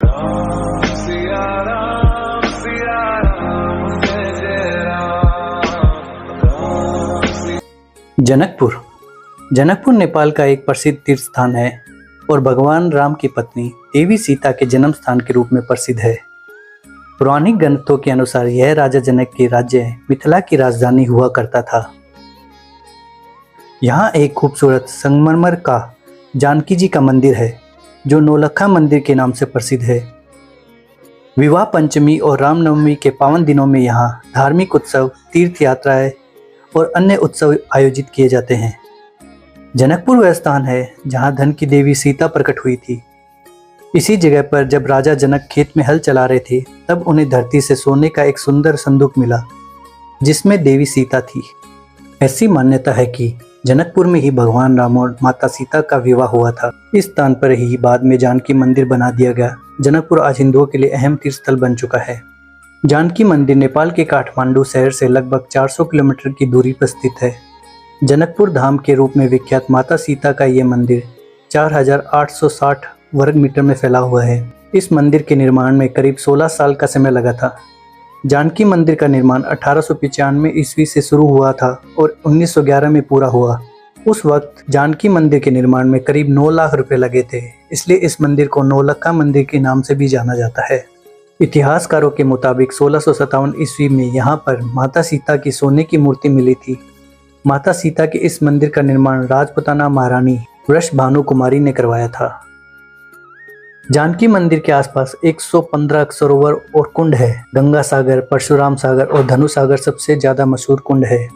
सिया राम जय जय राम। जनकपुर नेपाल का एक प्रसिद्ध तीर्थ स्थान है और भगवान राम की पत्नी देवी सीता के जन्म स्थान के रूप में प्रसिद्ध है। पौराणिक ग्रंथों के अनुसार यह राजा जनक के राज्य मिथिला की राजधानी हुआ करता था। यहाँ एक खूबसूरत संगमरमर का जानकी जी का मंदिर है जो नौलखा मंदिर के नाम से प्रसिद्ध है। विवाह पंचमी और रामनवमी के पावन दिनों में यहाँ धार्मिक उत्सव, तीर्थ यात्राएं और अन्य उत्सव आयोजित किए जाते हैं। जनकपुर वह स्थान है जहाँ धन की देवी सीता प्रकट हुई थी। इसी जगह पर जब राजा जनक खेत में हल चला रहे थे तब उन्हें धरती से सोने का एक सुंदर संदूक मिला जिसमें देवी सीता थी। ऐसी मान्यता है कि जनकपुर में ही भगवान राम और माता सीता का विवाह हुआ था। इस स्थान पर ही बाद में जानकी मंदिर बना दिया गया। जनकपुर आज हिंदुओं के लिए अहम तीर्थ स्थल बन चुका है। जानकी मंदिर नेपाल के काठमांडू शहर से लगभग 400 किलोमीटर की दूरी पर स्थित है। जनकपुर धाम के रूप में विख्यात माता सीता का ये मंदिर 4860 वर्ग मीटर में फैला हुआ है। इस मंदिर के निर्माण में करीब 16 साल का समय लगा था। जानकी मंदिर का निर्माण 1895 ईस्वी से शुरू हुआ था और 1911 में पूरा हुआ। उस वक्त जानकी मंदिर के निर्माण में करीब 9 लाख रुपए लगे थे, इसलिए इस मंदिर को नौलखा मंदिर के नाम से भी जाना जाता है। इतिहासकारों के मुताबिक 1657 ईस्वी में यहाँ पर माता सीता की सोने की मूर्ति मिली थी। माता सीता के इस मंदिर का निर्माण राजपुताना महारानी वृषभानु कुमारी ने करवाया था। जानकी मंदिर के आसपास 115 सरोवर और कुंड है। गंगा सागर, परशुराम सागर और धनु सागर सबसे ज्यादा मशहूर कुंड है।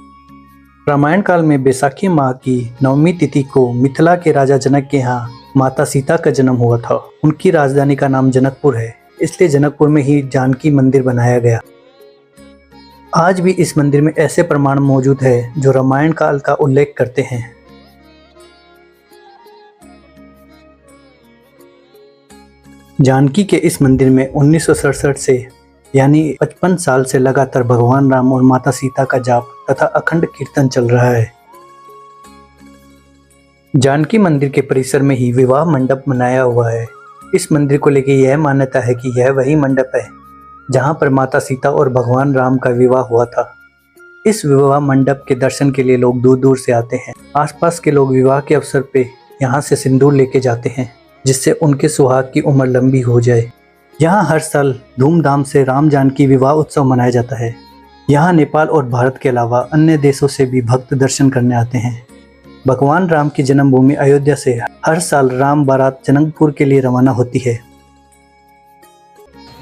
रामायण काल में बैसाखी माह की नवमी तिथि को मिथिला के राजा जनक के यहाँ माता सीता का जन्म हुआ था। उनकी राजधानी का नाम जनकपुर है, इसलिए जनकपुर में ही जानकी मंदिर बनाया गया। आज भी इस मंदिर में ऐसे प्रमाण मौजूद है जो रामायण काल का उल्लेख करते हैं। जानकी के इस मंदिर में 1967 से यानी 55 साल से लगातार भगवान राम और माता सीता का जाप तथा अखंड कीर्तन चल रहा है। जानकी मंदिर के परिसर में ही विवाह मंडप बनाया हुआ है। इस मंदिर को लेकर यह मान्यता है कि यह वही मंडप है जहां पर माता सीता और भगवान राम का विवाह हुआ था। इस विवाह मंडप के दर्शन के लिए लोग दूर दूर से आते हैं। आसपास के लोग विवाह के अवसर पे यहाँ से सिंदूर लेके जाते हैं जिससे उनके सुहाग की उम्र लंबी हो जाए। यहाँ हर साल धूमधाम से राम जानकी विवाह उत्सव मनाया जाता है। यहाँ नेपाल और भारत के अलावा अन्य देशों से भी भक्त दर्शन करने आते हैं। भगवान राम की जन्मभूमि अयोध्या से हर साल राम बारात जनकपुर के लिए रवाना होती है।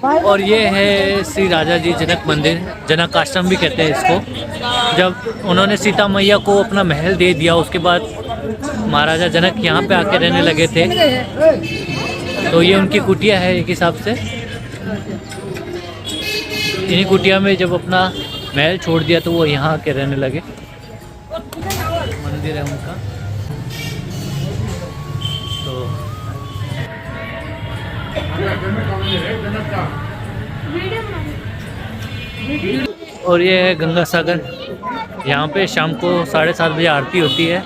और ये है श्री राजा जी जनक मंदिर, जनक आश्रम भी कहते हैं इसको। जब उन्होंने सीता मैया को अपना महल दे दिया उसके बाद महाराजा जनक यहाँ पे आके रहने लगे थे, तो ये उनकी कुटिया है एक हिसाब से। इन्हीं कुटिया में जब अपना महल छोड़ दिया तो वो यहाँ आके रहने लगे। मंदिर है उनका। तो और ये है गंगा सागर। यहाँ पे शाम को 7:30 बजे आरती होती है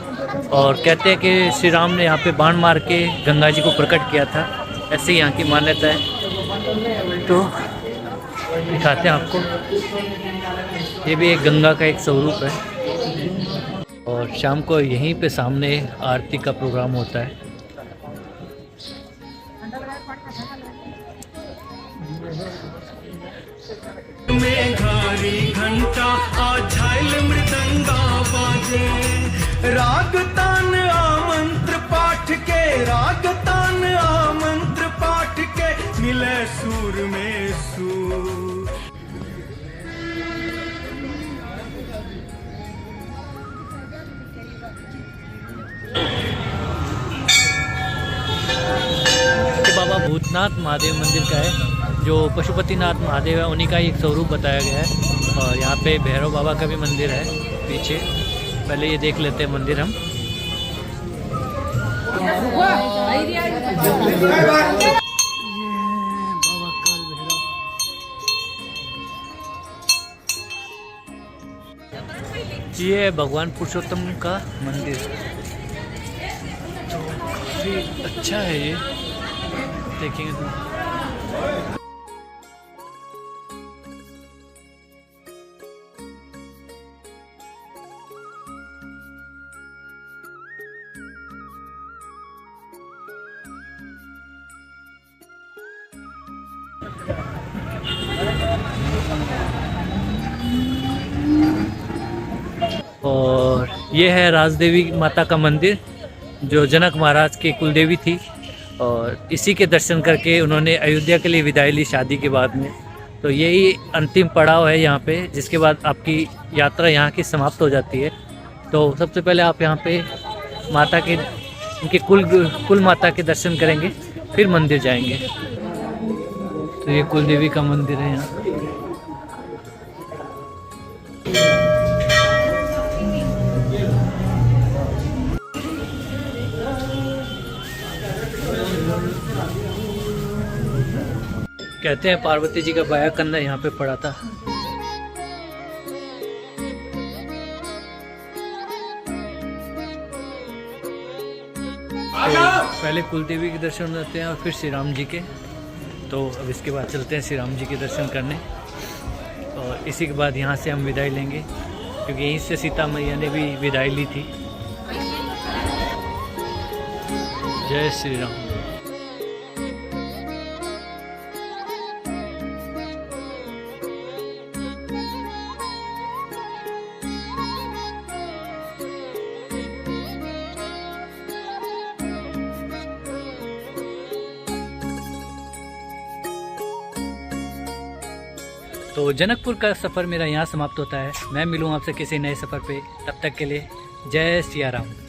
और कहते हैं कि श्री राम ने यहाँ पे बाण मार के गंगा जी को प्रकट किया था, ऐसे यहाँ की मान्यता है। तो दिखाते हैं आपको, ये भी एक गंगा का एक स्वरूप है और शाम को यहीं पे सामने आरती का प्रोग्राम होता है। घंटा झाइल मृदंगा बाजे, राग तान आमंत्र पाठ के, राग तान आमंत्र पाठ के, मिले सूर में सूर। बाबा भूतनाथ महादेव मंदिर का है, जो पशुपतिनाथ महादेव है उन्हीं का एक स्वरूप बताया गया है। और यहाँ पे भैरव बाबा का भी मंदिर है पीछे। पहले ये देख लेते हैं मंदिर हम। ये है भगवान पुरुषोत्तम का मंदिर, जो काफ़ी अच्छा है। ये देखेंगे तो और ये है राजदेवी माता का मंदिर, जो जनक महाराज की कुलदेवी थी, और इसी के दर्शन करके उन्होंने अयोध्या के लिए विदाई ली शादी के बाद में। तो यही अंतिम पड़ाव है यहाँ पे, जिसके बाद आपकी यात्रा यहाँ की समाप्त हो जाती है। तो सबसे पहले आप यहाँ पे माता के, इनके कुल माता के दर्शन करेंगे, फिर मंदिर जाएंगे। तो ये कुल देवी का मंदिर है यहाँ। कहते हैं पार्वती जी का बाया कंधा यहाँ पे पड़ा था। तो पहले कुल देवी के दर्शन होते हैं और फिर श्री राम जी के। तो अब इसके बाद चलते हैं श्री राम जी के दर्शन करने, और इसी के बाद यहाँ से हम विदाई लेंगे, क्योंकि यहीं से सीता मैया ने भी विदाई ली थी। जय श्री राम। तो जनकपुर का सफ़र मेरा यहाँ समाप्त होता है। मैं मिलूँ आपसे किसी नए सफ़र पे, तब तक के लिए जय सिया राम।